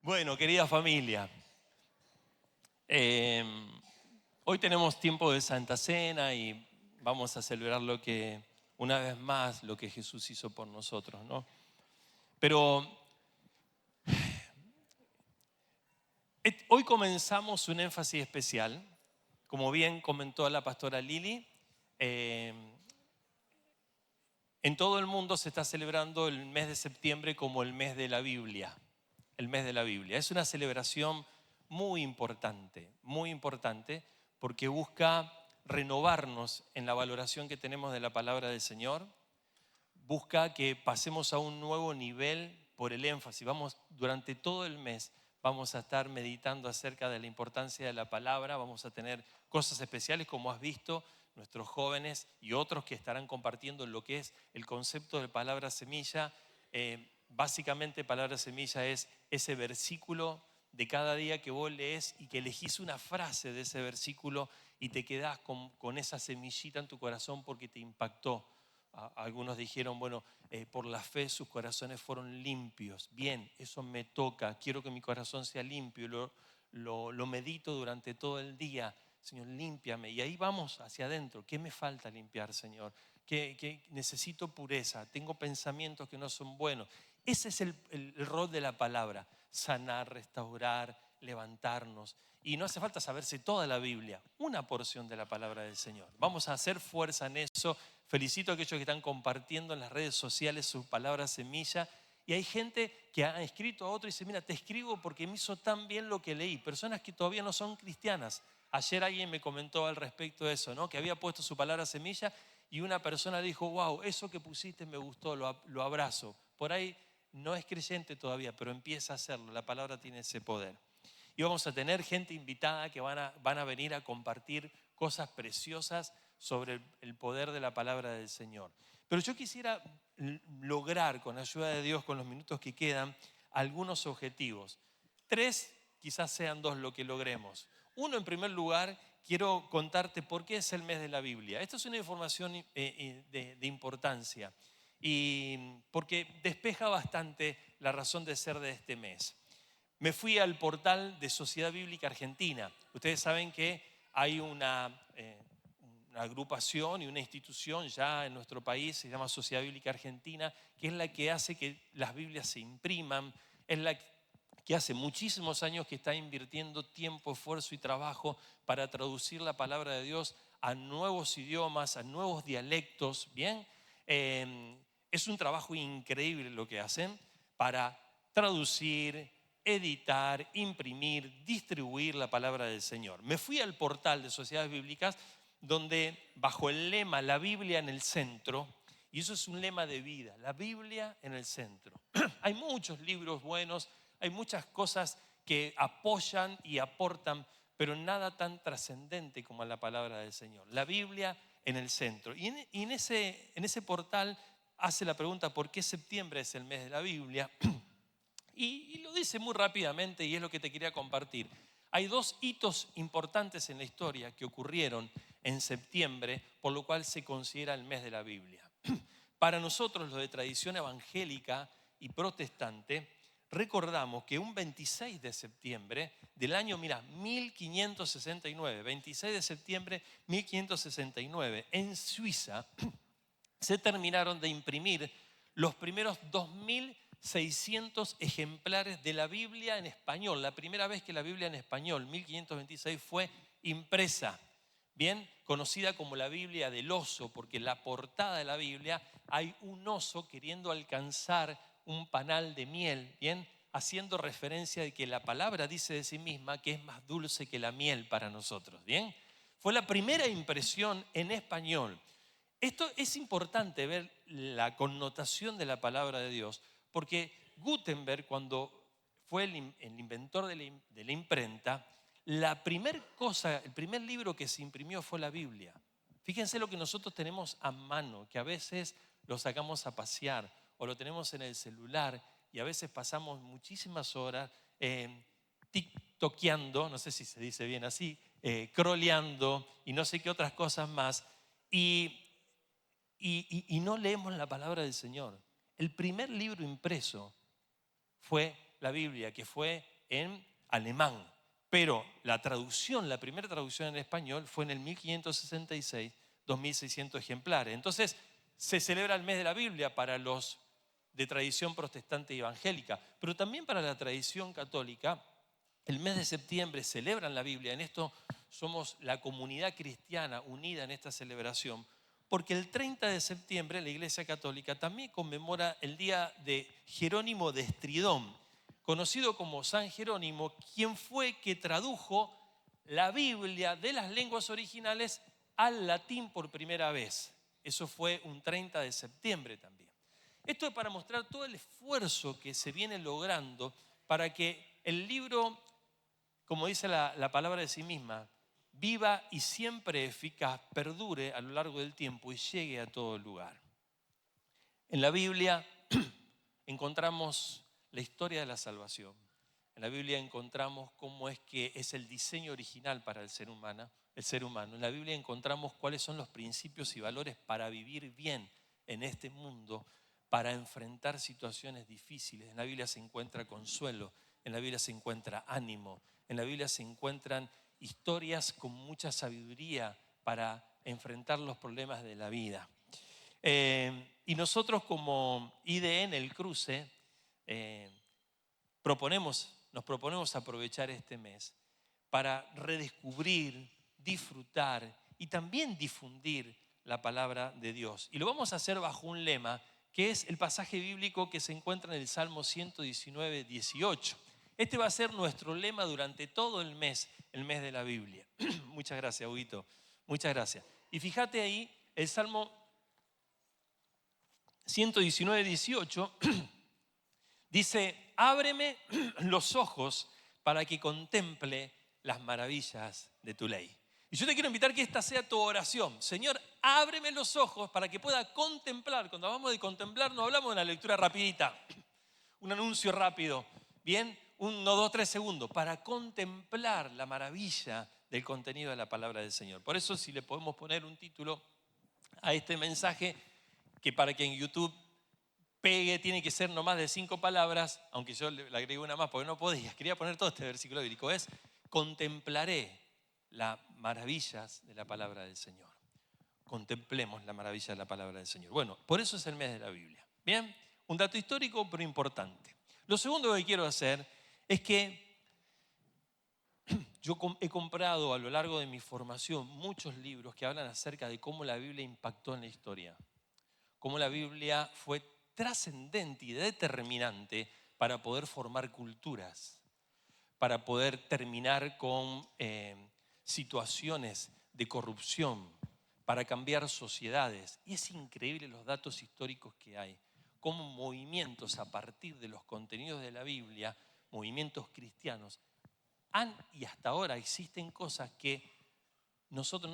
Bueno, querida familia, eh, hoy tenemos tiempo de Santa Cena y vamos a celebrar una vez más, lo que Jesús hizo por nosotros, ¿no? Pero hoy comenzamos un énfasis especial, como bien comentó la pastora Lili. eh, en todo el mundo se está celebrando el mes de septiembre como el mes de la Biblia. El mes de la Biblia. Es una celebración muy importante, porque busca renovarnos en la valoración que tenemos de la palabra del Señor, busca que pasemos a un nuevo nivel por el énfasis. Durante todo el mes vamos a estar meditando acerca de la importancia de la palabra, vamos a tener cosas especiales como has visto, nuestros jóvenes y otros que estarán compartiendo lo que es el concepto de palabra semilla. Básicamente palabra semilla es ese versículo de cada día que vos lees y que elegís una frase de ese versículo y te quedás con esa semillita en tu corazón porque te impactó. Algunos dijeron, bueno, por la fe sus corazones fueron limpios. Bien, eso me toca, quiero que mi corazón sea limpio, lo medito durante todo el día. Señor, límpiame. Y ahí vamos hacia adentro. ¿Qué me falta limpiar, Señor? Que necesito pureza, tengo pensamientos que no son buenos. Ese es el rol de la palabra: sanar, restaurar, levantarnos. Y no hace falta saberse toda la Biblia, una porción de la palabra del Señor. Vamos a hacer fuerza en eso. Felicito a aquellos que están compartiendo en las redes sociales su palabra semilla. Y hay gente que ha escrito a otro y dice, mira, te escribo porque me hizo tan bien lo que leí. Personas que todavía no son cristianas. Ayer alguien me comentó al respecto de eso, ¿no? Que había puesto su palabra semilla y una persona dijo, wow, eso que pusiste me gustó, lo abrazo. Por ahí no es creyente todavía, pero empieza a hacerlo. La palabra tiene ese poder. Y vamos a tener gente invitada que van a venir a compartir cosas preciosas sobre el poder de la palabra del Señor. Pero yo quisiera lograr, con la ayuda de Dios, con los minutos que quedan, algunos objetivos. 3, quizás sean 2 lo que logremos. Uno, en primer lugar, quiero contarte por qué es el mes de la Biblia. Esto es una información de importancia y porque despeja bastante la razón de ser de este mes. Me fui al portal de Sociedad Bíblica Argentina. Ustedes saben que hay una agrupación y una institución ya en nuestro país, se llama Sociedad Bíblica Argentina, que es la que hace que las Biblias se impriman, es la que hace muchísimos años que está invirtiendo tiempo, esfuerzo y trabajo para traducir la palabra de Dios a nuevos idiomas, a nuevos dialectos. Bien, es un trabajo increíble lo que hacen para traducir, editar, imprimir, distribuir la palabra del Señor. Me fui al portal de Sociedades Bíblicas donde bajo el lema La Biblia en el centro, y eso es un lema de vida, la Biblia en el centro. Hay muchos libros buenos, hay muchas cosas que apoyan y aportan, pero nada tan trascendente como la palabra del Señor. La Biblia en el centro. Y en ese portal hace la pregunta, ¿por qué septiembre es el mes de la Biblia? Y lo dice muy rápidamente y es lo que te quería compartir. Hay 2 hitos importantes en la historia que ocurrieron en septiembre, por lo cual se considera el mes de la Biblia. Para nosotros, los de tradición evangélica y protestante, recordamos que un 26 de septiembre del año, mira, 1569, 26 de septiembre 1569, en Suiza, se terminaron de imprimir los primeros 2.600 ejemplares de la Biblia en español. La primera vez que la Biblia en español, 1526, fue impresa. Bien, conocida como la Biblia del oso, porque en la portada de la Biblia hay un oso queriendo alcanzar un panal de miel, bien, haciendo referencia de que la palabra dice de sí misma que es más dulce que la miel para nosotros, bien. Fue la primera impresión en español. Esto es importante ver la connotación de la palabra de Dios, porque Gutenberg, cuando fue el inventor de la imprenta, el primer libro que se imprimió fue la Biblia. Fíjense lo que nosotros tenemos a mano, que a veces lo sacamos a pasear o lo tenemos en el celular y a veces pasamos muchísimas horas tiktokeando, no sé si se dice bien así, croleando y no sé qué otras cosas más. Y no leemos la palabra del Señor. El primer libro impreso fue la Biblia, que fue en alemán, pero la primera traducción en español fue en el 1566, 2.600 ejemplares. Entonces, se celebra el mes de la Biblia para los de tradición protestante y evangélica, pero también para la tradición católica. El mes de septiembre celebran la Biblia. En esto somos la comunidad cristiana unida en esta celebración, porque el 30 de septiembre la Iglesia Católica también conmemora el día de Jerónimo de Estridón, conocido como San Jerónimo, quien fue que tradujo la Biblia de las lenguas originales al latín por primera vez. Eso fue un 30 de septiembre también. Esto es para mostrar todo el esfuerzo que se viene logrando para que el libro, como dice la palabra de sí misma, viva y siempre eficaz, perdure a lo largo del tiempo y llegue a todo lugar. En la Biblia encontramos la historia de la salvación. En la Biblia encontramos cómo es que es el diseño original para el ser humano. En la Biblia encontramos cuáles son los principios y valores para vivir bien en este mundo, para enfrentar situaciones difíciles. En la Biblia se encuentra consuelo, en la Biblia se encuentra ánimo, en la Biblia se encuentran historias con mucha sabiduría para enfrentar los problemas de la vida. Y nosotros como IDN, el Cruce, nos proponemos aprovechar este mes para redescubrir, disfrutar y también difundir la palabra de Dios. Y lo vamos a hacer bajo un lema que es el pasaje bíblico que se encuentra en el Salmo 119, 18. Este va a ser nuestro lema durante todo el mes de la Biblia. Muchas gracias, Huguito. Muchas gracias. Y fíjate ahí, el Salmo 119, 18 dice: ábreme los ojos para que contemple las maravillas de tu ley. Y yo te quiero invitar que esta sea tu oración. Señor, ábreme los ojos para que pueda contemplar. Cuando hablamos de contemplar, no hablamos de una lectura rapidita, un anuncio rápido, bien, 1, 2, 3 segundos, para contemplar la maravilla del contenido de la palabra del Señor. Por eso, si le podemos poner un título a este mensaje, que para que en YouTube pegue tiene que ser no más de 5 palabras, aunque yo le agregué una más porque no podía. Quería poner todo este versículo bíblico. Es: contemplaré las maravillas de la palabra del Señor. Contemplemos la maravilla de la palabra del Señor. Bueno, por eso es el mes de la Biblia. Bien, un dato histórico pero importante. Lo segundo que quiero hacer es que yo he comprado a lo largo de mi formación muchos libros que hablan acerca de cómo la Biblia impactó en la historia, cómo la Biblia fue trascendente y determinante para poder formar culturas, para poder terminar con situaciones de corrupción, para cambiar sociedades. Y es increíble los datos históricos que hay, cómo movimientos a partir de los contenidos de la Biblia, movimientos cristianos, y hasta ahora existen cosas que nosotros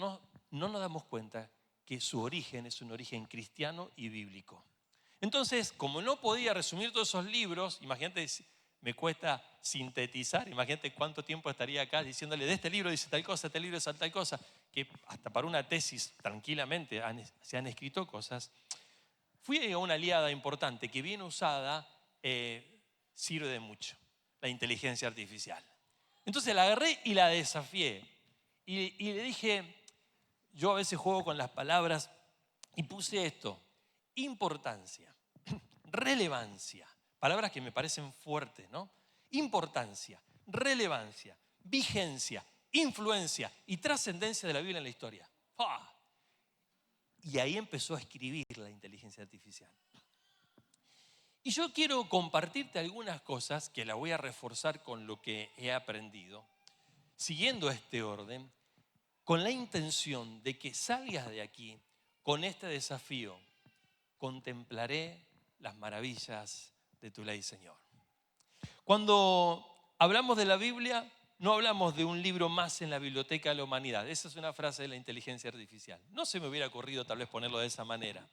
no nos damos cuenta que su origen es un origen cristiano y bíblico. Entonces, como no podía resumir todos esos libros, imagínate, me cuesta sintetizar, imagínate cuánto tiempo estaría acá diciéndole: de este libro dice tal cosa, este libro dice tal cosa, que hasta para una tesis tranquilamente se han escrito cosas. Fui a una aliada importante que bien usada sirve de mucho, la inteligencia artificial. Entonces la agarré y la desafié y le dije, yo a veces juego con las palabras, y puse esto: importancia, relevancia, palabras que me parecen fuertes, ¿no? Importancia, relevancia, vigencia, influencia y trascendencia de la Biblia en la historia. ¡Ah! Y ahí empezó a escribir la inteligencia artificial. Y yo quiero compartirte algunas cosas que la voy a reforzar con lo que he aprendido, siguiendo este orden, con la intención de que salgas de aquí con este desafío: contemplaré las maravillas de tu ley, Señor. Cuando hablamos de la Biblia, no hablamos de un libro más en la biblioteca de la humanidad. Esa es una frase de la inteligencia artificial. No se me hubiera ocurrido tal vez ponerlo de esa manera.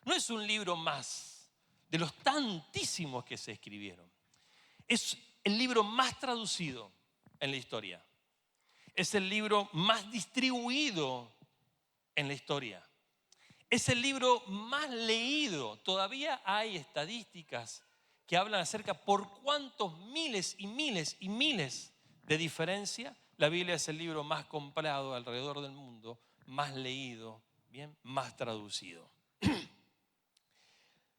No es un libro más de los tantísimos que se escribieron. Es el libro más traducido en la historia. Es el libro más distribuido en la historia. Es el libro más leído. Todavía hay estadísticas que hablan acerca por cuántos miles y miles y miles de diferencia. La Biblia es el libro más comprado alrededor del mundo, más leído, bien, más traducido.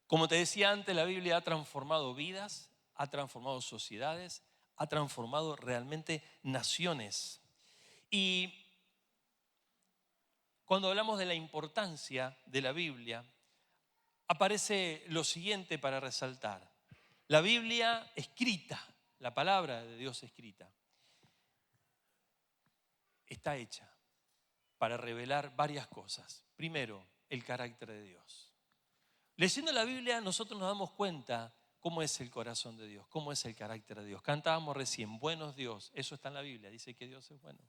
Como te decía antes, la Biblia ha transformado vidas, ha transformado sociedades, ha transformado realmente naciones. Y cuando hablamos de la importancia de la Biblia, aparece lo siguiente para resaltar. La Biblia escrita, la palabra de Dios escrita, está hecha para revelar varias cosas. Primero, el carácter de Dios. Leyendo la Biblia nosotros nos damos cuenta cómo es el corazón de Dios, cómo es el carácter de Dios. Cantábamos recién, bueno es Dios, eso está en la Biblia, dice que Dios es bueno.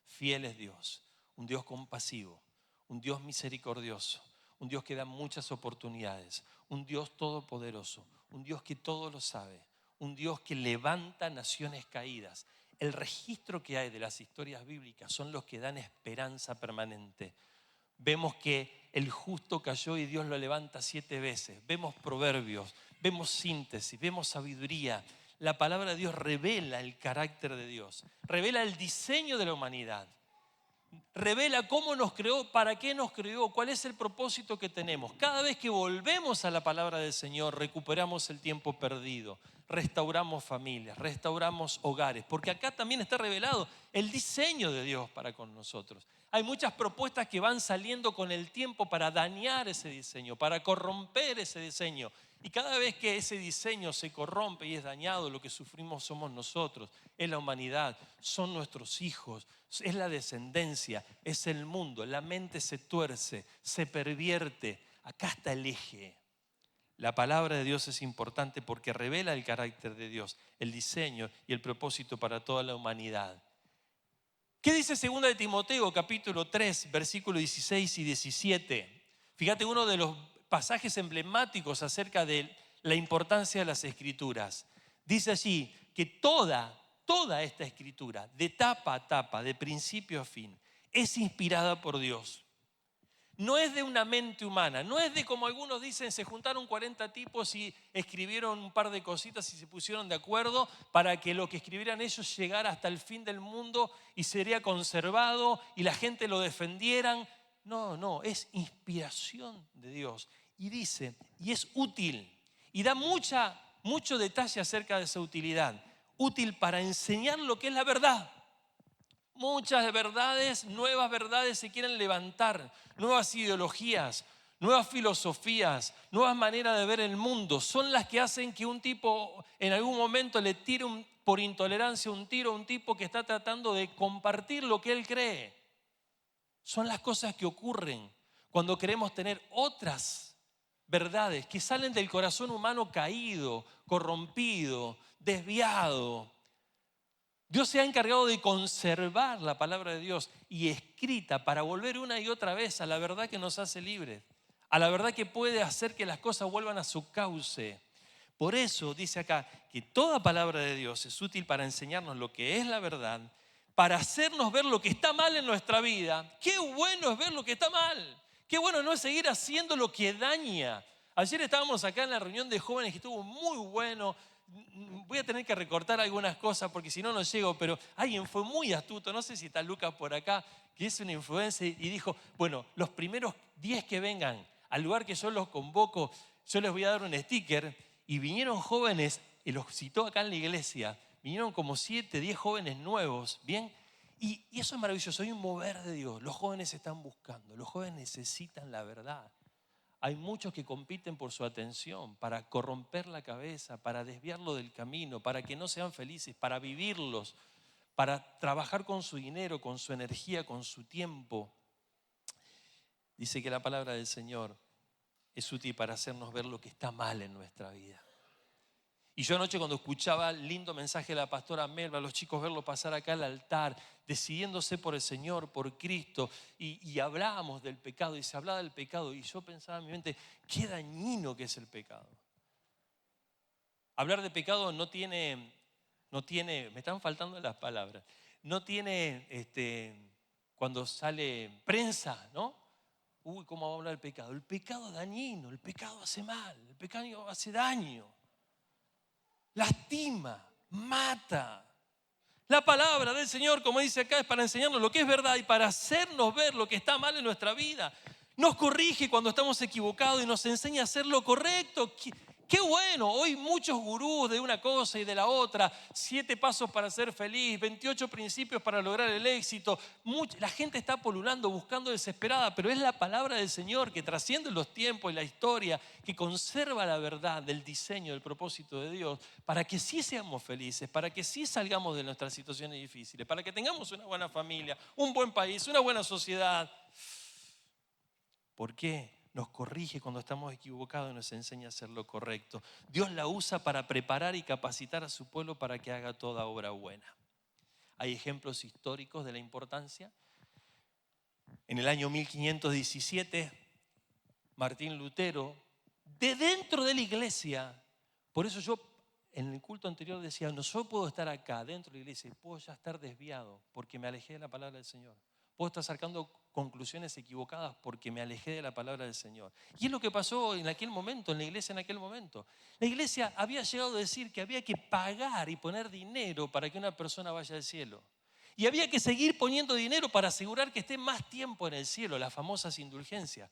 Fiel es Dios, un Dios compasivo, un Dios misericordioso, un Dios que da muchas oportunidades, un Dios todopoderoso, un Dios que todo lo sabe, un Dios que levanta naciones caídas. El registro que hay de las historias bíblicas son los que dan esperanza permanente. Vemos que el justo cayó y Dios lo levanta 7 veces. Vemos proverbios, vemos síntesis, vemos sabiduría. La palabra de Dios revela el carácter de Dios, revela el diseño de la humanidad, revela cómo nos creó, para qué nos creó, cuál es el propósito que tenemos. Cada vez que volvemos a la palabra del Señor, recuperamos el tiempo perdido, restauramos familias, restauramos hogares, porque acá también está revelado el diseño de Dios para con nosotros. Hay muchas propuestas que van saliendo con el tiempo para dañar ese diseño, para corromper ese diseño. Y cada vez que ese diseño se corrompe y es dañado, lo que sufrimos somos nosotros, es la humanidad, son nuestros hijos, es la descendencia, es el mundo. La mente se tuerce, se pervierte. Acá está el eje. La palabra de Dios es importante porque revela el carácter de Dios, el diseño y el propósito para toda la humanidad. ¿Qué dice 2 de Timoteo, capítulo 3, versículos 16 y 17? Fíjate, uno de los pasajes emblemáticos acerca de la importancia de las Escrituras. Dice allí que toda esta Escritura, de tapa a tapa, de principio a fin, es inspirada por Dios. No es de una mente humana, no es de, como algunos dicen, se juntaron 40 tipos y escribieron un par de cositas y se pusieron de acuerdo para que lo que escribieran ellos llegara hasta el fin del mundo y sería conservado y la gente lo defendieran. No, es inspiración de Dios. Y dice, y es útil, y da mucho detalle acerca de esa utilidad. Útil para enseñar lo que es la verdad. Muchas verdades, nuevas verdades se quieren levantar, nuevas ideologías, nuevas filosofías, nuevas maneras de ver el mundo. Son las que hacen que un tipo en algún momento le tire por intolerancia un tiro a un tipo que está tratando de compartir lo que él cree. Son las cosas que ocurren cuando queremos tener otras verdades que salen del corazón humano caído, corrompido, desviado. Dios se ha encargado de conservar la palabra de Dios y escrita para volver una y otra vez a la verdad que nos hace libres, a la verdad que puede hacer que las cosas vuelvan a su cauce. Por eso dice acá que toda palabra de Dios es útil para enseñarnos lo que es la verdad, para hacernos ver lo que está mal en nuestra vida. Qué bueno es ver lo que está mal. Qué bueno no es seguir haciendo lo que daña. Ayer estábamos acá en la reunión de jóvenes que estuvo muy bueno. Voy a tener que recortar algunas cosas porque si no, no llego, pero alguien fue muy astuto, no sé si está Lucas por acá, que es una influencer y dijo, bueno, los primeros 10 que vengan al lugar que yo los convoco, yo les voy a dar un sticker. Y vinieron jóvenes, y los citó acá en la iglesia, vinieron como 7, 10 jóvenes nuevos, ¿bien? Y eso es maravilloso, hay un mover de Dios, los jóvenes están buscando, los jóvenes necesitan la verdad. Hay muchos que compiten por su atención, para corromper la cabeza, para desviarlo del camino, para que no sean felices, para vivirlos, para trabajar con su dinero, con su energía, con su tiempo. Dice que la palabra del Señor es útil para hacernos ver lo que está mal en nuestra vida. Y yo anoche cuando escuchaba el lindo mensaje de la pastora Melba, los chicos verlo pasar acá al altar, decidiéndose por el Señor, por Cristo, y hablábamos del pecado, y se hablaba del pecado, y yo pensaba en mi mente, qué dañino que es el pecado. Hablar de pecado no tiene, me están faltando las palabras, no tiene, cuando sale prensa, ¿no? Uy, ¿cómo va a hablar del pecado? El pecado es dañino, el pecado hace mal, el pecado hace daño. lastima, mata. La palabra del Señor, como dice acá, es para enseñarnos lo que es verdad y para hacernos ver lo que está mal en nuestra vida. Nos corrige cuando estamos equivocados y nos enseña a hacer lo correcto. Qué bueno, hoy muchos gurús de una cosa y de la otra, 7 pasos para ser feliz, 28 principios para lograr el éxito. La gente está polulando, buscando desesperada, pero es la palabra del Señor que trasciende los tiempos y la historia, que conserva la verdad del diseño, del propósito de Dios, para que sí seamos felices, para que sí salgamos de nuestras situaciones difíciles, para que tengamos una buena familia, un buen país, una buena sociedad. ¿Por qué? Nos corrige cuando estamos equivocados y nos enseña a hacer lo correcto. Dios la usa para preparar y capacitar a su pueblo para que haga toda obra buena. Hay ejemplos históricos de la importancia. En el año 1517, Martín Lutero, de dentro de la iglesia, por eso yo en el culto anterior decía, no, yo puedo estar acá dentro de la iglesia y puedo ya estar desviado porque me alejé de la palabra del Señor. Puedo estar sacando conclusiones equivocadas porque me alejé de la palabra del Señor. Y es lo que pasó en aquel momento, en la iglesia en aquel momento. La iglesia había llegado a decir que había que pagar y poner dinero para que una persona vaya al cielo. Y había que seguir poniendo dinero para asegurar que esté más tiempo en el cielo, las famosas indulgencias.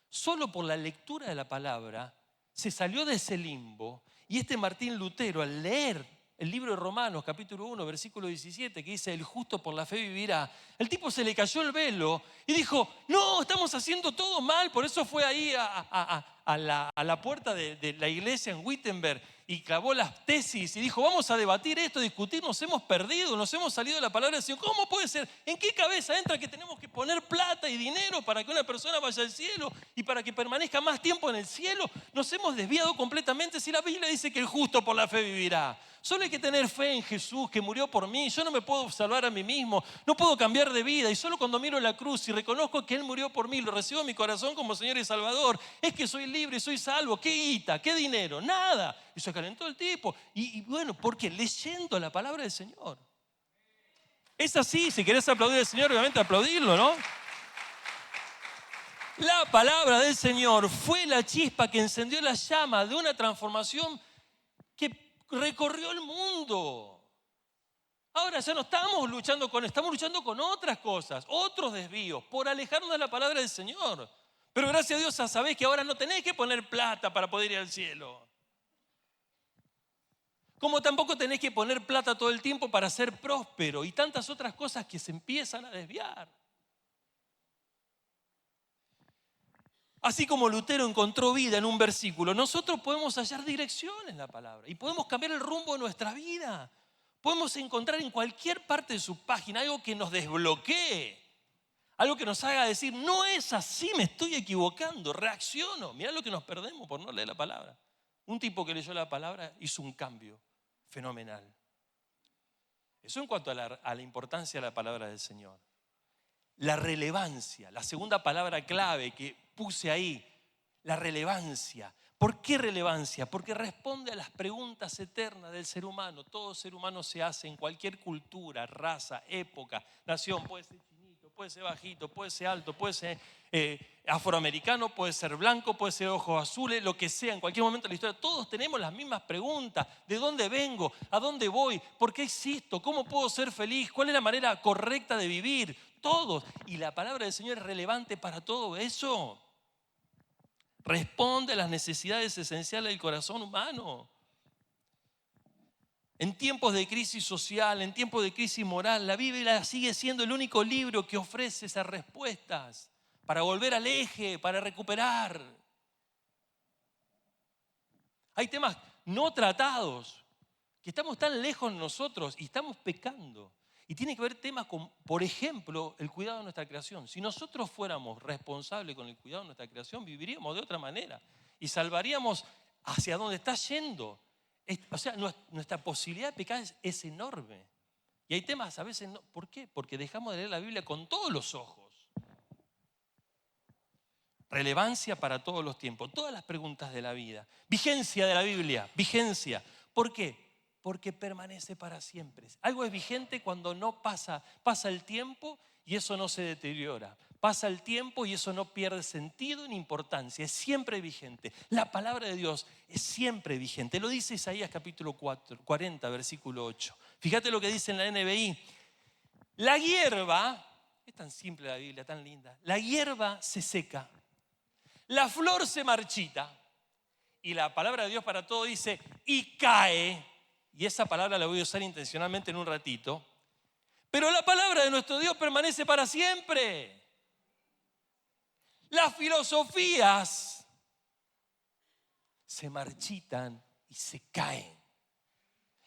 Solo por la lectura de la palabra se salió de ese limbo y este Martín Lutero, al leer el libro de Romanos, capítulo 1, versículo 17, que dice, el justo por la fe vivirá, el tipo se le cayó el velo y dijo, no, estamos haciendo todo mal. Por eso fue ahí a la puerta de la iglesia en Wittenberg y clavó las tesis y dijo, vamos a debatir esto, discutir, nos hemos perdido, nos hemos salido de la palabra del Señor. ¿Cómo puede ser? ¿En qué cabeza entra que tenemos que poner plata y dinero para que una persona vaya al cielo y para que permanezca más tiempo en el cielo? Nos hemos desviado completamente si la Biblia dice que el justo por la fe vivirá. Solo hay que tener fe en Jesús que murió por mí. Yo no me puedo salvar a mí mismo, no puedo cambiar de vida. Y solo cuando miro la cruz y reconozco que Él murió por mí, lo recibo en mi corazón como Señor y Salvador, es que soy libre y soy salvo. ¿Qué guita? ¿Qué dinero? Nada. Y se calentó el tipo. Y bueno, ¿por qué? Leyendo la palabra del Señor. Es así, si querés aplaudir al Señor, obviamente aplaudirlo, ¿no? La palabra del Señor fue la chispa que encendió la llama de una transformación que recorrió el mundo. Ahora ya no estamos luchando estamos luchando con otras cosas, otros desvíos, por alejarnos de la palabra del Señor. Pero gracias a Dios ya sabés que ahora no tenés que poner plata para poder ir al cielo. Como tampoco tenés que poner plata todo el tiempo para ser próspero y tantas otras cosas que se empiezan a desviar. Así como Lutero encontró vida en un versículo, nosotros podemos hallar dirección en la palabra y podemos cambiar el rumbo de nuestra vida. Podemos encontrar en cualquier parte de su página algo que nos desbloquee, algo que nos haga decir, no es así, me estoy equivocando, reacciono. Mirá lo que nos perdemos por no leer la palabra. Un tipo que leyó la palabra hizo un cambio fenomenal. Eso en cuanto a la importancia de la palabra del Señor. La relevancia, la segunda palabra clave que puse ahí, la relevancia. ¿Por qué relevancia? Porque responde a las preguntas eternas del ser humano. Todo ser humano se hace en cualquier cultura, raza, época, nación. Puede ser chinito, puede ser bajito, puede ser alto, puede ser afroamericano, puede ser blanco, puede ser ojos azules, lo que sea, en cualquier momento de la historia. Todos tenemos las mismas preguntas. ¿De dónde vengo? ¿A dónde voy? ¿Por qué existo? ¿Cómo puedo ser feliz? ¿Cuál es la manera correcta de vivir? Todos. Y la palabra del Señor es relevante para todo eso. Responde a las necesidades esenciales del corazón humano. En tiempos de crisis social, en tiempos de crisis moral, la Biblia sigue siendo el único libro que ofrece esas respuestas para volver al eje, para recuperar. Hay temas no tratados, que estamos tan lejos nosotros y estamos pecando. Y tiene que ver temas con, por ejemplo, el cuidado de nuestra creación. Si nosotros fuéramos responsables con el cuidado de nuestra creación, viviríamos de otra manera y salvaríamos hacia dónde está yendo. O sea, nuestra posibilidad de pecar es enorme. Y hay temas a veces, no. ¿Por qué? Porque dejamos de leer la Biblia con todos los ojos. Relevancia para todos los tiempos, todas las preguntas de la vida. Vigencia de la Biblia, vigencia. ¿Por qué? Porque permanece para siempre. Algo es vigente cuando no pasa el tiempo y eso no se deteriora. Pasa el tiempo y eso no pierde sentido ni importancia, es siempre vigente. La palabra de Dios es siempre vigente. Lo dice Isaías capítulo 40, versículo 8. Fíjate lo que dice en la NBI. La hierba, es tan simple la Biblia, tan linda. La hierba se seca, la flor se marchita. Y la palabra de Dios para todo dice, y cae. Y esa palabra la voy a usar intencionalmente en un ratito. Pero la palabra de nuestro Dios permanece para siempre. Las filosofías se marchitan y se caen.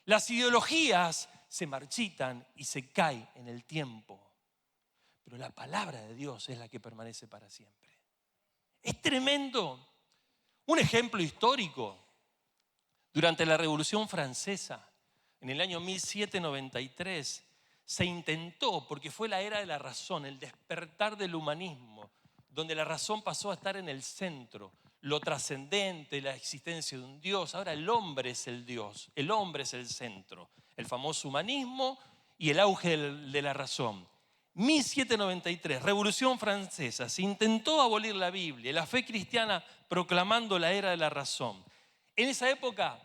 Las ideologías se marchitan y se caen en el tiempo. Pero la palabra de Dios es la que permanece para siempre. Es tremendo. Un ejemplo histórico. Durante la Revolución Francesa, en el año 1793, se intentó, porque fue la era de la razón, el despertar del humanismo, donde la razón pasó a estar en el centro, lo trascendente, la existencia de un Dios. Ahora el hombre es el Dios, el hombre es el centro. El famoso humanismo y el auge de la razón. 1793, Revolución Francesa, se intentó abolir la Biblia, la fe cristiana proclamando la era de la razón. En esa época,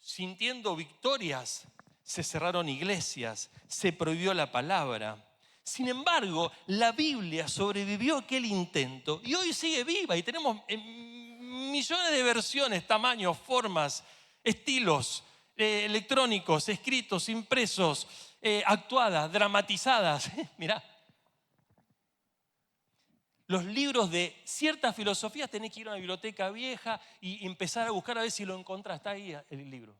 sintiendo victorias, se cerraron iglesias, se prohibió la palabra. Sin embargo, la Biblia sobrevivió a aquel intento y hoy sigue viva y tenemos millones de versiones, tamaños, formas, estilos electrónicos, escritos, impresos, actuadas, dramatizadas. Mirá, los libros de ciertas filosofías tenés que ir a una biblioteca vieja y empezar a buscar a ver si lo encontrás. Está ahí el libro.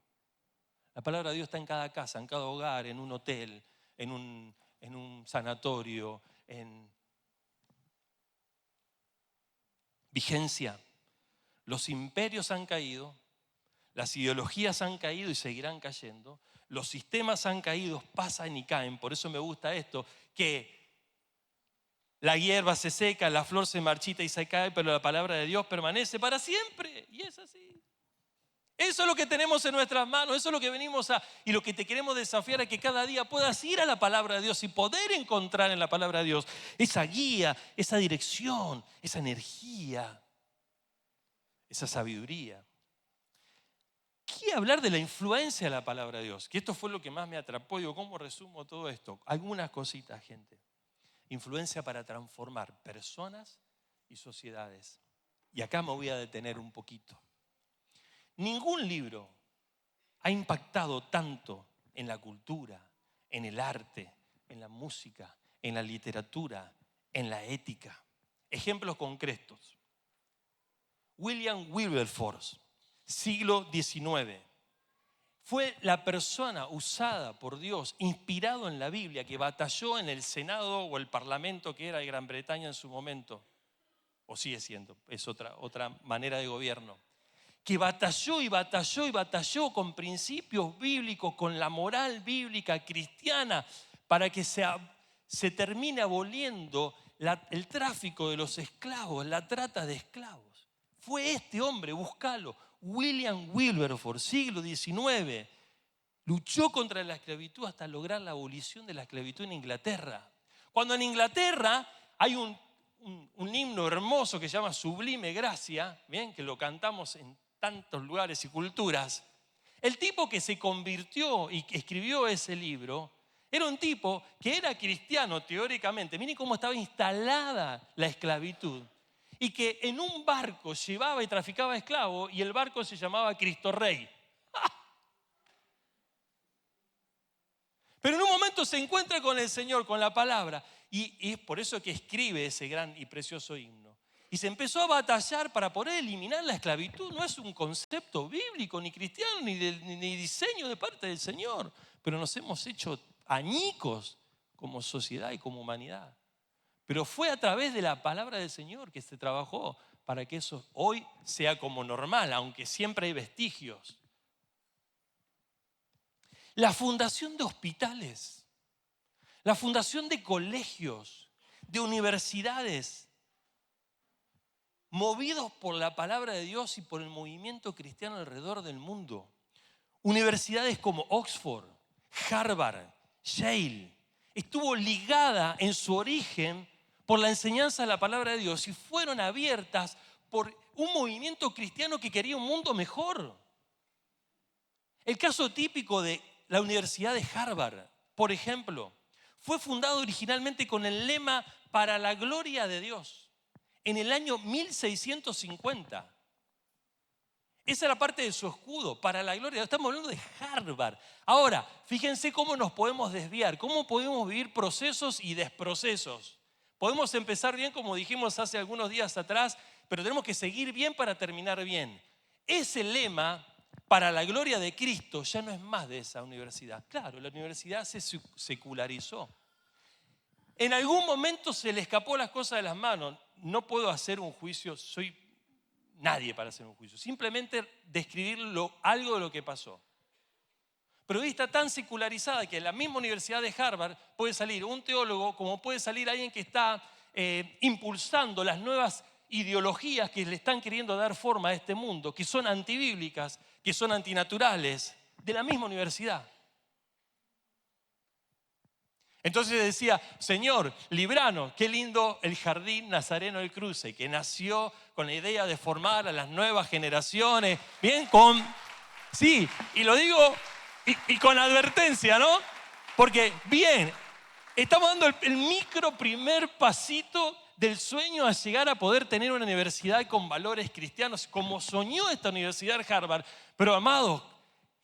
La palabra de Dios está en cada casa, en cada hogar, en un hotel, en un sanatorio, en vigencia. Los imperios han caído, las ideologías han caído y seguirán cayendo. Los sistemas han caído, pasan y caen. Por eso me gusta esto, que la hierba se seca, la flor se marchita y se cae, pero la palabra de Dios permanece para siempre. Y es así. Eso es lo que tenemos en nuestras manos, eso es lo que venimos a... Y lo que te queremos desafiar es que cada día puedas ir a la palabra de Dios y poder encontrar en la palabra de Dios esa guía, esa dirección, esa energía, esa sabiduría. Quiero hablar de la influencia de la palabra de Dios, que esto fue lo que más me atrapó. Digo, ¿cómo resumo todo esto? Algunas cositas, gente. Influencia para transformar personas y sociedades. Y acá me voy a detener un poquito. Ningún libro ha impactado tanto en la cultura, en el arte, en la música, en la literatura, en la ética. Ejemplos concretos. William Wilberforce, siglo XIX. Fue la persona usada por Dios, inspirado en la Biblia, que batalló en el Senado o el Parlamento que era de Gran Bretaña en su momento, o sigue siendo, es otra manera de gobierno, que batalló y batalló y batalló con principios bíblicos, con la moral bíblica cristiana, para que se termine aboliendo el tráfico de los esclavos, la trata de esclavos. Fue este hombre, búscalo, William Wilberforce, siglo XIX, luchó contra la esclavitud hasta lograr la abolición de la esclavitud en Inglaterra. Cuando en Inglaterra hay un himno hermoso que se llama Sublime Gracia, bien, que lo cantamos en tantos lugares y culturas, el tipo que se convirtió y que escribió ese libro era un tipo que era cristiano teóricamente. Miren cómo estaba instalada la esclavitud. Y que en un barco llevaba y traficaba esclavos y el barco se llamaba Cristo Rey. Pero en un momento se encuentra con el Señor, con la palabra. Y es por eso que escribe ese gran y precioso himno. Y se empezó a batallar para poder eliminar la esclavitud. No es un concepto bíblico, ni cristiano, ni diseño de parte del Señor. Pero nos hemos hecho añicos como sociedad y como humanidad. Pero fue a través de la palabra del Señor que se trabajó para que eso hoy sea como normal, aunque siempre hay vestigios. La fundación de hospitales, la fundación de colegios, de universidades, movidos por la palabra de Dios y por el movimiento cristiano alrededor del mundo. Universidades como Oxford, Harvard, Yale, estuvo ligada en su origen por la enseñanza de la palabra de Dios y fueron abiertas por un movimiento cristiano que quería un mundo mejor. El caso típico de la Universidad de Harvard, por ejemplo, fue fundado originalmente con el lema "para la gloria de Dios", en el año 1650. Esa era parte de su escudo, para la gloria de Dios. Estamos hablando de Harvard. Ahora, fíjense cómo nos podemos desviar, cómo podemos vivir procesos y desprocesos. Podemos empezar bien, como dijimos hace algunos días atrás, pero tenemos que seguir bien para terminar bien. Ese lema, "para la gloria de Cristo", ya no es más de esa universidad. Claro, la universidad se secularizó. En algún momento se le escapó las cosas de las manos. No puedo hacer un juicio, soy nadie para hacer un juicio. Simplemente describir algo de lo que pasó. Pero hoy está tan secularizada que en la misma Universidad de Harvard puede salir un teólogo, como puede salir alguien que está impulsando las nuevas ideologías que le están queriendo dar forma a este mundo, que son antibíblicas, que son antinaturales, de la misma universidad. Entonces decía: Señor, líbranos, qué lindo el jardín Nazareno del Cruce, que nació con la idea de formar a las nuevas generaciones, bien, sí, y lo digo y con advertencia, ¿no? Porque, bien, estamos dando el micro primer pasito del sueño a llegar a poder tener una universidad con valores cristianos, como soñó esta Universidad de Harvard. Pero, amados,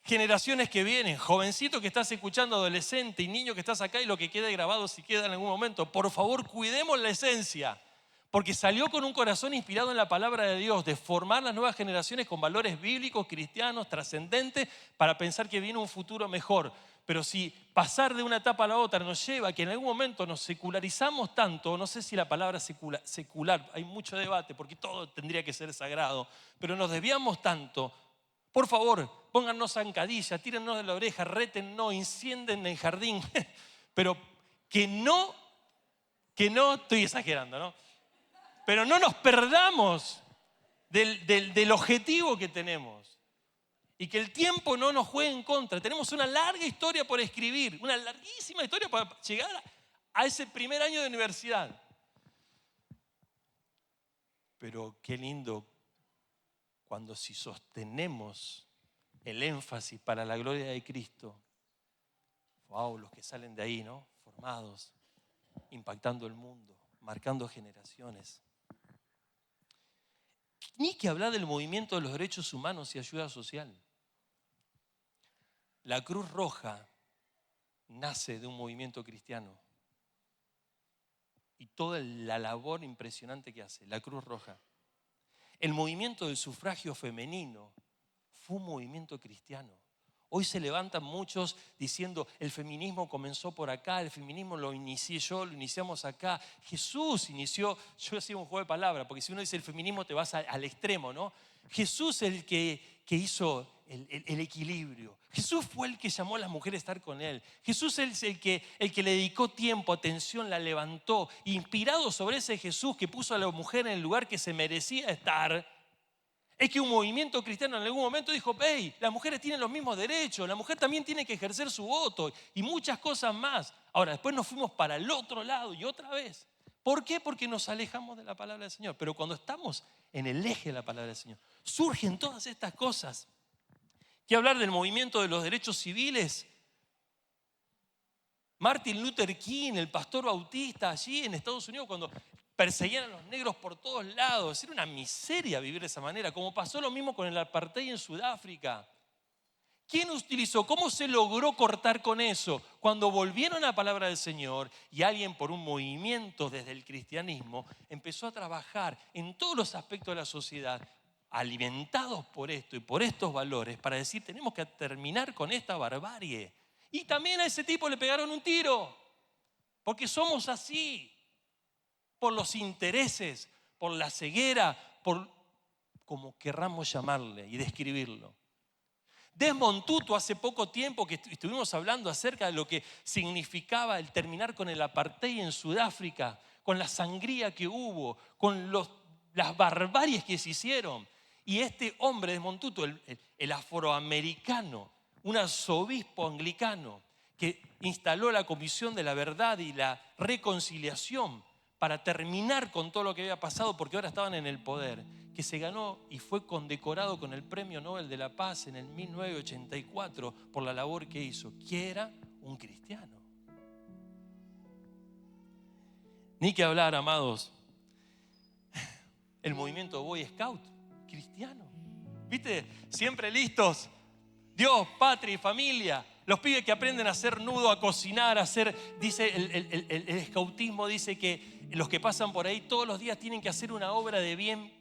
generaciones que vienen, jovencito que estás escuchando, adolescente y niño que estás acá, y lo que quede grabado si queda en algún momento, por favor, cuidemos la esencia, porque salió con un corazón inspirado en la palabra de Dios, de formar las nuevas generaciones con valores bíblicos, cristianos, trascendentes, para pensar que viene un futuro mejor. Pero si pasar de una etapa a la otra nos lleva a que en algún momento nos secularizamos tanto, no sé si la palabra secular, hay mucho debate, porque todo tendría que ser sagrado, pero nos desviamos tanto. Por favor, póngannos zancadilla, tírennos de la oreja, rétennos, incienden el jardín. Pero que no, estoy exagerando, ¿no? Pero no nos perdamos del objetivo que tenemos. Y que el tiempo no nos juegue en contra. Tenemos una larga historia por escribir, una larguísima historia para llegar a ese primer año de universidad. Pero qué lindo cuando si sostenemos el énfasis para la gloria de Cristo. Wow, los que salen de ahí, ¿no? Formados, impactando el mundo, marcando generaciones. Ni que hablar del movimiento de los derechos humanos y ayuda social. La Cruz Roja nace de un movimiento cristiano. Y toda la labor impresionante que hace la Cruz Roja. El movimiento del sufragio femenino fue un movimiento cristiano. Hoy se levantan muchos diciendo: el feminismo comenzó por acá, el feminismo lo inicié yo, lo iniciamos acá. Jesús inició, yo hacía un juego de palabras, porque si uno dice el feminismo te vas al extremo, ¿no? Jesús es el que hizo el equilibrio. Jesús fue el que llamó a las mujeres a estar con él. Jesús es el que le dedicó tiempo, atención, la levantó. Inspirado sobre ese Jesús que puso a la mujer en el lugar que se merecía estar, es que un movimiento cristiano en algún momento dijo: hey, las mujeres tienen los mismos derechos, la mujer también tiene que ejercer su voto y muchas cosas más. Ahora, después nos fuimos para el otro lado y otra vez. ¿Por qué? Porque nos alejamos de la palabra del Señor. Pero cuando estamos en el eje de la palabra del Señor, surgen todas estas cosas. ¿Qué hablar del movimiento de los derechos civiles? Martin Luther King, el pastor bautista allí en Estados Unidos, cuando perseguían a los negros por todos lados. Era una miseria vivir de esa manera, como pasó lo mismo con el apartheid en Sudáfrica. ¿Quién utilizó? ¿Cómo se logró cortar con eso? Cuando volvieron a la palabra del Señor y alguien, por un movimiento desde el cristianismo, empezó a trabajar en todos los aspectos de la sociedad, alimentados por esto y por estos valores, para decir: tenemos que terminar con esta barbarie. Y también a ese tipo le pegaron un tiro, porque somos así, por los intereses, por la ceguera, por como querramos llamarle y describirlo. Desmond Tutu, hace poco tiempo que estuvimos hablando acerca de lo que significaba el terminar con el apartheid en Sudáfrica, con la sangría que hubo, con las barbaries que se hicieron. Y este hombre, Desmond Tutu, el afroamericano, un arzobispo anglicano que instaló la Comisión de la Verdad y la Reconciliación para terminar con todo lo que había pasado, porque ahora estaban en el poder, que se ganó y fue condecorado con el Premio Nobel de la Paz en el 1984 por la labor que hizo, que era un cristiano. Ni que hablar, amados, el movimiento Boy Scout, cristiano. ¿Viste? Siempre listos. Dios, patria y familia. Los pibes que aprenden a hacer nudo, a cocinar, a hacer, dice el escautismo, dice que los que pasan por ahí todos los días tienen que hacer una obra de bien.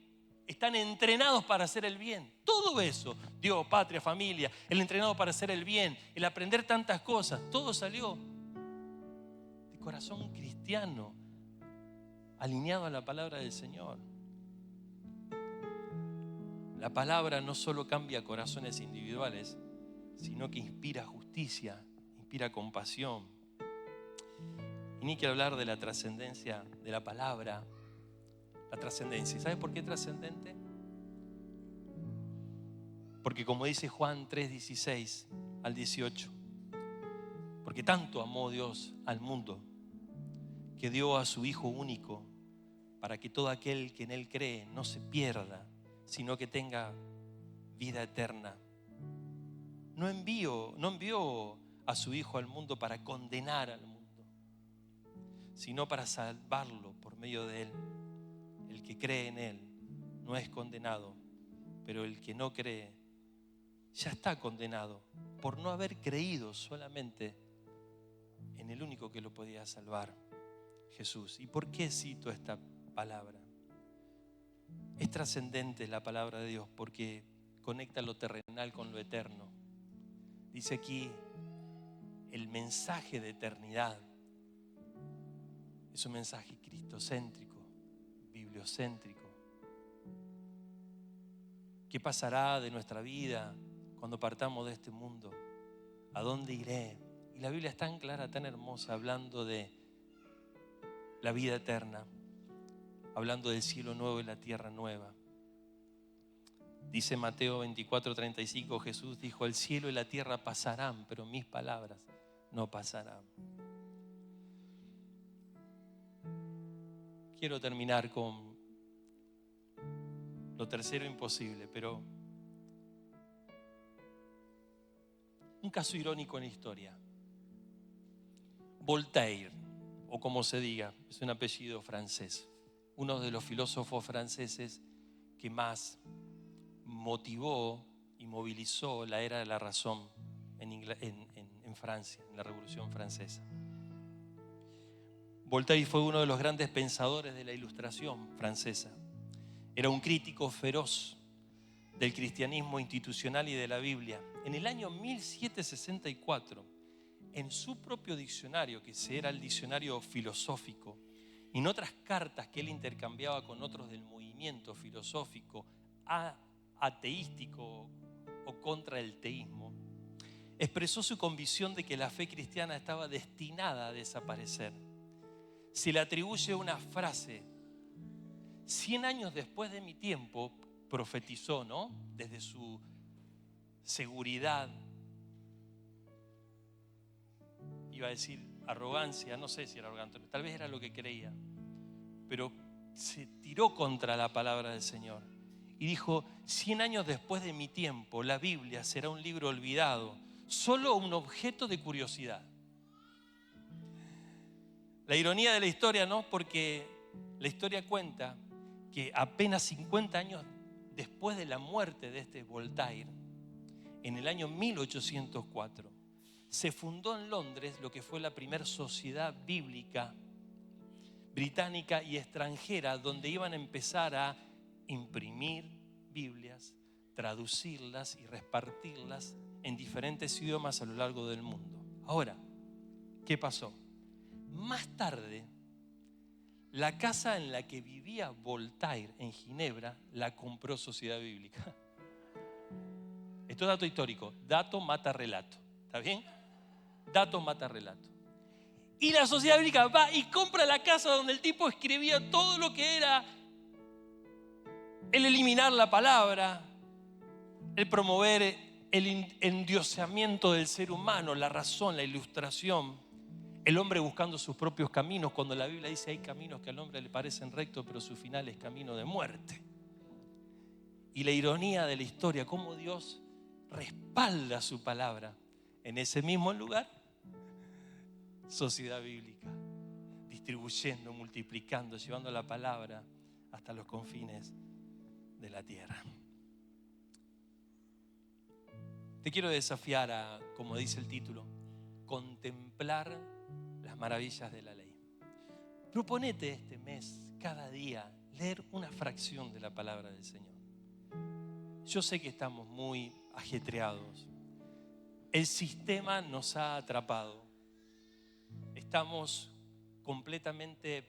Están entrenados para hacer el bien. Todo eso, Dios, patria, familia, el entrenado para hacer el bien, el aprender tantas cosas, todo salió de corazón cristiano, alineado a la palabra del Señor. La palabra no solo cambia corazones individuales, sino que inspira justicia, inspira compasión. Y ni que hablar de la trascendencia de la palabra, la trascendencia. ¿Sabes por qué es trascendente? Porque como dice Juan 3:16 al 18, porque tanto amó Dios al mundo que dio a su Hijo único para que todo aquel que en Él cree no se pierda, sino que tenga vida eterna. No envió a su Hijo al mundo para condenar al mundo, sino para salvarlo por medio de Él. El que cree en Él no es condenado, pero el que no cree ya está condenado por no haber creído solamente en el único que lo podía salvar, Jesús. ¿Y por qué cito esta palabra? Es trascendente la palabra de Dios porque conecta lo terrenal con lo eterno. Dice aquí, el mensaje de eternidad es un mensaje cristocéntrico, bibliocéntrico. ¿Qué pasará de nuestra vida cuando partamos de este mundo? ¿A dónde iré? Y la Biblia es tan clara, tan hermosa, hablando de la vida eterna, hablando del cielo nuevo y la tierra nueva. Dice Mateo 24:35, Jesús dijo, el cielo y la tierra pasarán, pero mis palabras no pasarán. Quiero terminar con lo tercero imposible, pero un caso irónico en la historia. Voltaire, o como se diga, es un apellido francés, uno de los filósofos franceses que más motivó y movilizó la era de la razón en Francia, en la Revolución Francesa. Voltaire fue uno de los grandes pensadores de la Ilustración francesa. Era un crítico feroz del cristianismo institucional y de la Biblia. En el año 1764, en su propio diccionario, que era el diccionario filosófico, y en otras cartas que él intercambiaba con otros del movimiento filosófico ateístico o contra el teísmo, expresó su convicción de que la fe cristiana estaba destinada a desaparecer. Se le atribuye una frase: 100 años después de mi tiempo, profetizó, ¿no? Desde su seguridad, iba a decir arrogancia, no sé si era arrogante, tal vez era lo que creía, pero se tiró contra la palabra del Señor y dijo: 100 años después de mi tiempo, la Biblia será un libro olvidado, solo un objeto de curiosidad. La ironía de la historia, ¿no? Porque la historia cuenta que apenas 50 años después de la muerte de este Voltaire, en el año 1804, se fundó en Londres lo que fue la primera sociedad bíblica británica y extranjera, donde iban a empezar a imprimir Biblias, traducirlas y repartirlas en diferentes idiomas a lo largo del mundo. Ahora, ¿qué pasó? Más tarde, la casa en la que vivía Voltaire en Ginebra la compró Sociedad Bíblica. Esto es dato histórico. Dato mata relato. ¿Está bien? Dato mata relato. Y la Sociedad Bíblica va y compra la casa donde el tipo escribía todo lo que era el eliminar la palabra, el promover el endioseamiento del ser humano, la razón, la ilustración. El hombre buscando sus propios caminos, cuando la Biblia dice hay caminos que al hombre le parecen rectos, pero su final es camino de muerte. Y la ironía de la historia, cómo Dios respalda su palabra en ese mismo lugar. Sociedad bíblica, distribuyendo, multiplicando, llevando la palabra hasta los confines de la tierra. Te quiero desafiar a, como dice el título, contemplar las maravillas de la ley. Proponete este mes, cada día, leer una fracción de la palabra del Señor. Yo sé que estamos muy ajetreados. El sistema nos ha atrapado. Estamos completamente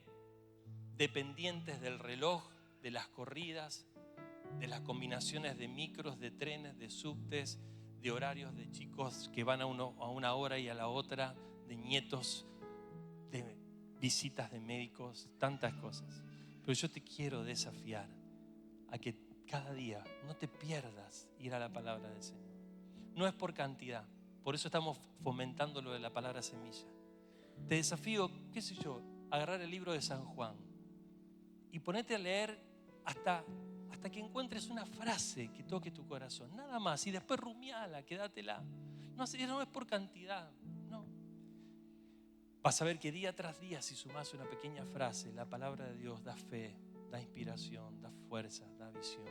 dependientes del reloj, de las corridas, de las combinaciones de micros, de trenes, de subtes, de horarios de chicos que van a una hora y a la otra, de nietos, de visitas de médicos, tantas cosas. Pero yo te quiero desafiar a que cada día no te pierdas ir a la palabra del Señor. No es por cantidad, por eso estamos fomentando lo de la palabra semilla. Te desafío, qué sé yo, agarrar el libro de San Juan y ponete a leer hasta que encuentres una frase que toque tu corazón, nada más, y después rumiala, quédatela. No es por cantidad, no. Vas a ver que día tras día, si sumás una pequeña frase, la palabra de Dios da fe, da inspiración, da fuerza, da visión.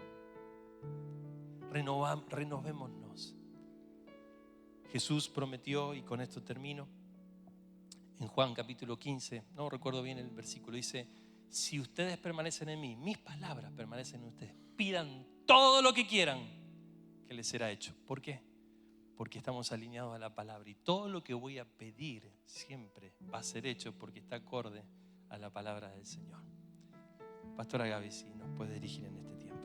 Renovémonos. Jesús prometió, y con esto termino, en Juan capítulo 15, no recuerdo bien el versículo, dice: si ustedes permanecen en mí, mis palabras permanecen en ustedes, pidan todo lo que quieran, que les será hecho. ¿Por qué? Porque estamos alineados a la palabra, y todo lo que voy a pedir siempre va a ser hecho porque está acorde a la palabra del Señor. Pastora Gaby, si nos puede dirigir en este tiempo.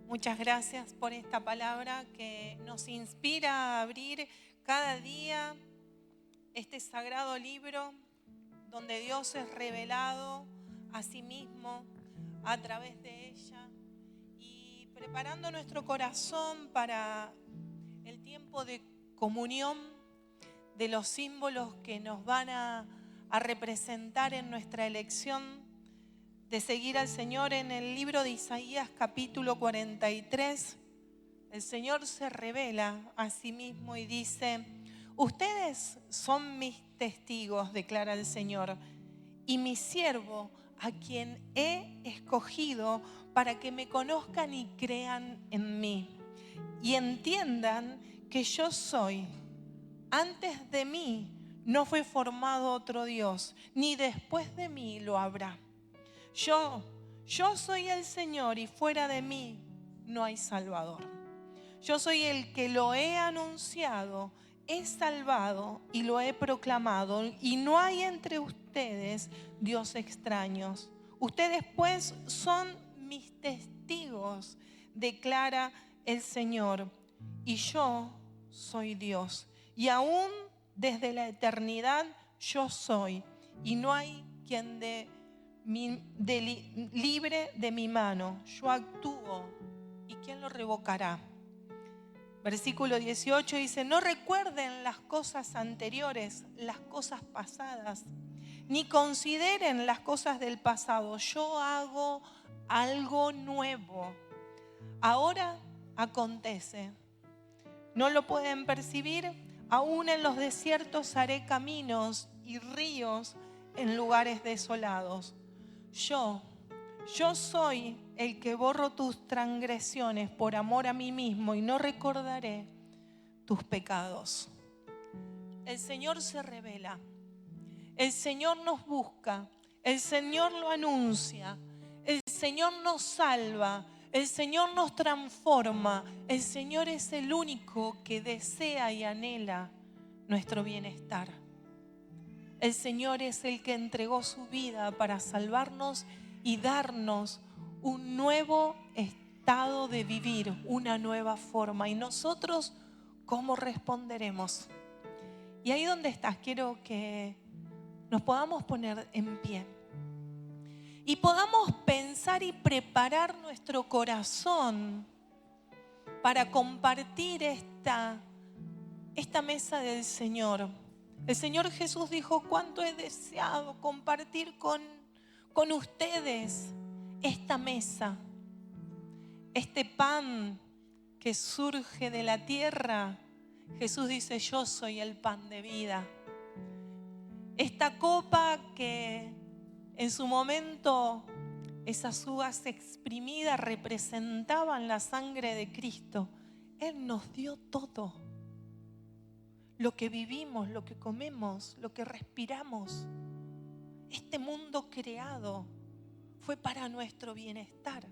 Muchas gracias por esta palabra que nos inspira a abrir cada día este sagrado libro donde Dios es revelado a sí mismo a través de ella, y preparando nuestro corazón para el tiempo de comunión de los símbolos que nos van a representar en nuestra elección de seguir al Señor. En el libro de Isaías capítulo 43, el Señor se revela a sí mismo y dice: ustedes son mis testigos, declara el Señor, y mi siervo a quien he escogido para que me conozcan y crean en mí y entiendan que yo soy. Antes de mí no fue formado otro Dios, ni después de mí lo habrá. Yo soy el Señor y fuera de mí no hay Salvador. Yo soy el que lo he anunciado, he salvado y lo he proclamado, y no hay entre ustedes dios extraños. Ustedes pues son mis testigos, declara el Señor, y yo soy Dios. Y aún desde la eternidad yo soy, y no hay quien libre de mi mano. Yo actúo, ¿y quién lo revocará? Versículo 18 dice: no recuerden las cosas anteriores, las cosas pasadas, ni consideren las cosas del pasado. Yo hago algo nuevo. Ahora acontece. ¿No lo pueden percibir? Aún en los desiertos haré caminos y ríos en lugares desolados. Yo soy el que borro tus transgresiones por amor a mí mismo, y no recordaré tus pecados. El Señor se revela, el Señor nos busca, el Señor lo anuncia, el Señor nos salva, el Señor nos transforma. El Señor es el único que desea y anhela nuestro bienestar. El Señor es el que entregó su vida para salvarnos y darnos un nuevo estado de vivir, una nueva forma. ¿Y nosotros cómo responderemos? Y ahí donde estás, quiero que nos podamos poner en pie y podamos pensar y preparar nuestro corazón para compartir esta mesa del Señor. El Señor Jesús dijo: cuánto he deseado compartir con ustedes esta mesa, este pan que surge de la tierra. Jesús dice: yo soy el pan de vida. Esta copa que en su momento esas uvas exprimidas representaban la sangre de Cristo. Él nos dio todo. Lo que vivimos, lo que comemos, lo que respiramos. Este mundo creado fue para nuestro bienestar.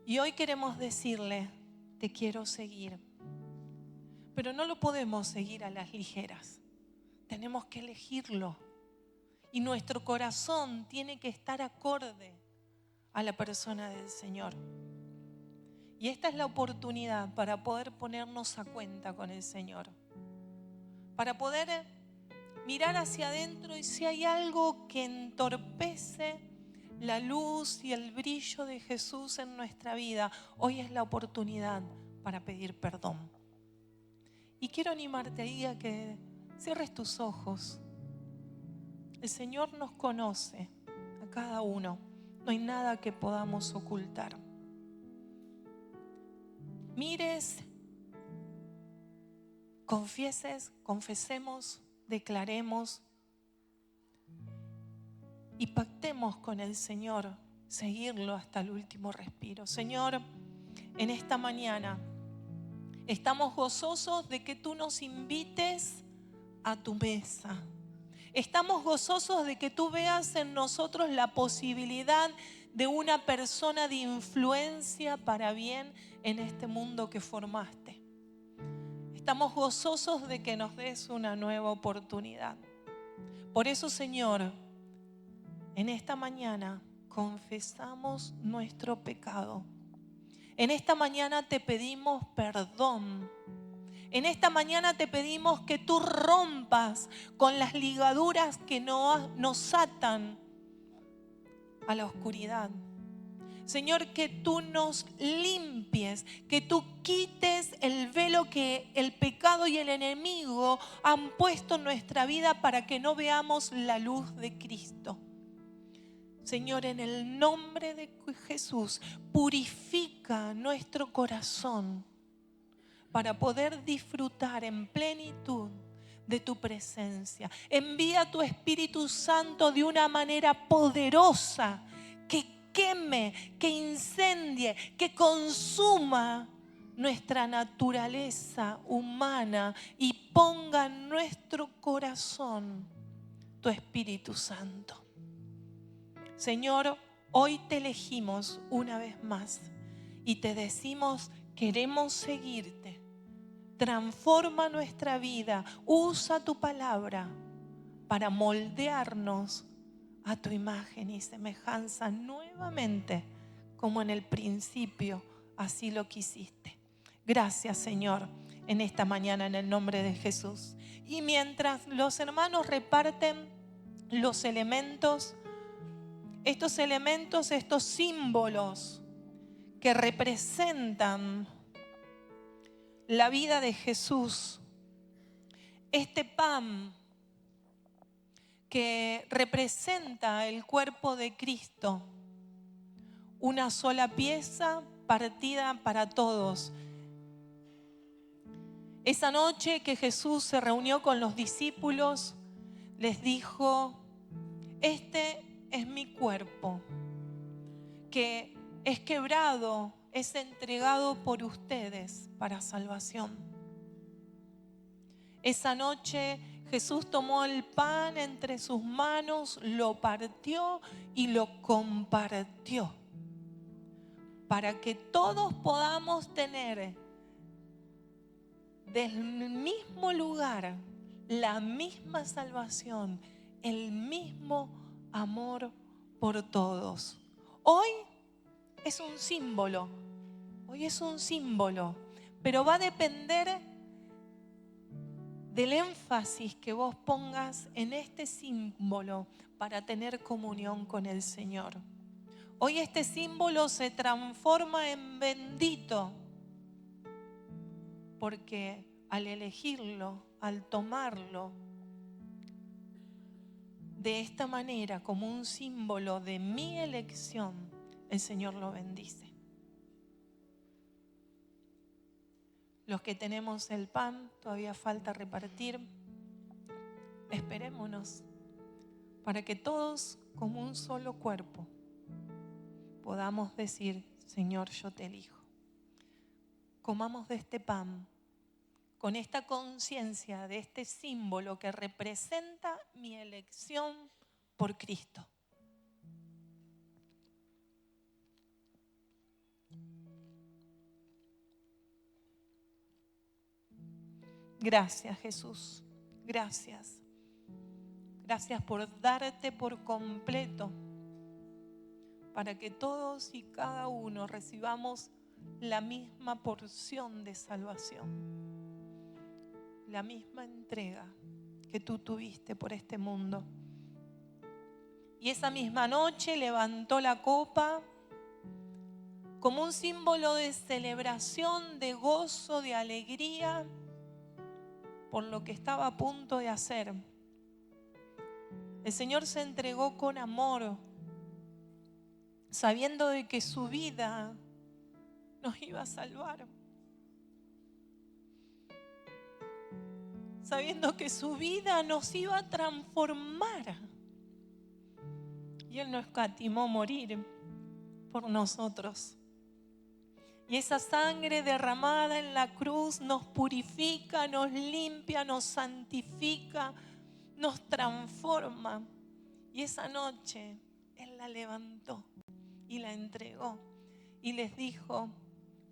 Y hoy queremos decirle: te quiero seguir. Pero no lo podemos seguir a las ligeras. Tenemos que elegirlo. Y nuestro corazón tiene que estar acorde a la persona del Señor. Y esta es la oportunidad para poder ponernos a cuenta con el Señor. Para poder mirar hacia adentro y si hay algo que entorpece la luz y el brillo de Jesús en nuestra vida, hoy es la oportunidad para pedir perdón. Y quiero animarte ahí a que cierres tus ojos. El Señor nos conoce a cada uno. No hay nada que podamos ocultar. Mires, confesemos, declaremos y pactemos con el Señor seguirlo hasta el último respiro. Señor, en esta mañana estamos gozosos de que tú nos invites a tu mesa. Estamos gozosos de que tú veas en nosotros la posibilidad de una persona de influencia para bien en este mundo que formaste. Estamos gozosos de que nos des una nueva oportunidad. Por eso, Señor, en esta mañana confesamos nuestro pecado. En esta mañana te pedimos perdón. En esta mañana te pedimos que tú rompas con las ligaduras que nos atan a la oscuridad. Señor, que tú nos limpies, que tú quites el velo que el pecado y el enemigo han puesto en nuestra vida para que no veamos la luz de Cristo. Señor, en el nombre de Jesús, purifica nuestro corazón para poder disfrutar en plenitud de tu presencia. Envía tu Espíritu Santo de una manera poderosa que queme, que incendie, que consuma nuestra naturaleza humana y ponga en nuestro corazón tu Espíritu Santo. Señor, hoy te elegimos una vez más y te decimos: queremos seguirte. Transforma nuestra vida, usa tu palabra para moldearnos a tu imagen y semejanza nuevamente, como en el principio así lo quisiste. Gracias, Señor, en esta mañana en el nombre de Jesús. Y mientras los hermanos reparten los elementos, estos símbolos que representan la vida de Jesús, este pan que representa el cuerpo de Cristo, una sola pieza partida para todos. Esa noche que Jesús se reunió con los discípulos, les dijo: este es mi cuerpo, que es quebrado, es entregado por ustedes para salvación. Esa noche Jesús tomó el pan entre sus manos, lo partió y lo compartió para que todos podamos tener del mismo lugar la misma salvación, el mismo amor por todos. Hoy es un símbolo, pero va a depender del énfasis que vos pongas en este símbolo para tener comunión con el Señor. Hoy este símbolo se transforma en bendito, porque al elegirlo, al tomarlo de esta manera como un símbolo de mi elección, el Señor lo bendice. Los que tenemos el pan, todavía falta repartir. Esperémonos para que todos como un solo cuerpo podamos decir: Señor, yo te elijo. Comamos de este pan con esta conciencia de este símbolo que representa mi elección por Cristo. Gracias, Jesús. Gracias. Gracias por darte por completo para que todos y cada uno recibamos la misma porción de salvación, la misma entrega que tú tuviste por este mundo. Y esa misma noche levantó la copa como un símbolo de celebración, de gozo, de alegría por lo que estaba a punto de hacer. El Señor se entregó con amor, sabiendo de que su vida nos iba a salvar, sabiendo que su vida nos iba a transformar. Y Él no escatimó morir por nosotros. Y esa sangre derramada en la cruz nos purifica, nos limpia, nos santifica, nos transforma. Y esa noche Él la levantó y la entregó y les dijo: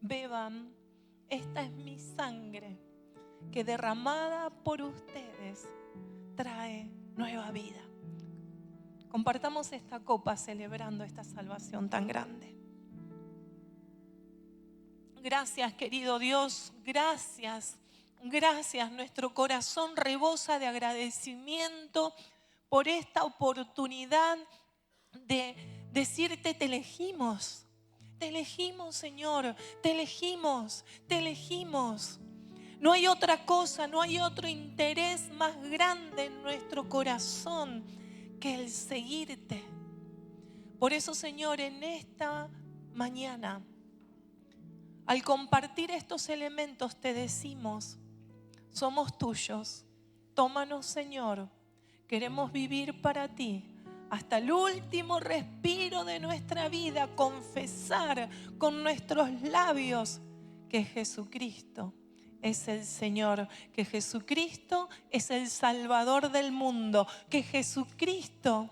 beban, esta es mi sangre que derramada por ustedes trae nueva vida. Compartamos esta copa celebrando esta salvación tan grande. Gracias, querido Dios, gracias. Gracias, nuestro corazón rebosa de agradecimiento por esta oportunidad de decirte: te elegimos, Señor, te elegimos, te elegimos. No hay otra cosa, no hay otro interés más grande en nuestro corazón que el seguirte. Por eso, Señor, en esta mañana, al compartir estos elementos, te decimos: somos tuyos. Tómanos, Señor. Queremos vivir para ti hasta el último respiro de nuestra vida. Confesar con nuestros labios que Jesucristo es el Señor, que Jesucristo es el Salvador del mundo, que Jesucristo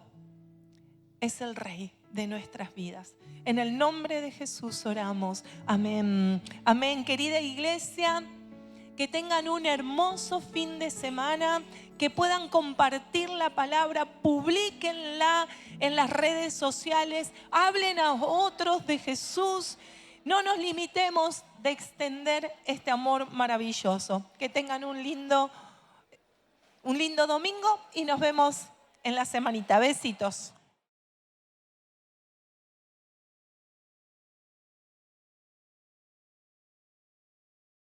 es el Rey de nuestras vidas. En el nombre de Jesús oramos. Amén. Amén. Querida iglesia, que tengan un hermoso fin de semana, que puedan compartir la palabra, publíquenla en las redes sociales, hablen a otros de Jesús. No nos limitemos de extender este amor maravilloso. Que tengan un lindo domingo y nos vemos en la semanita. Besitos.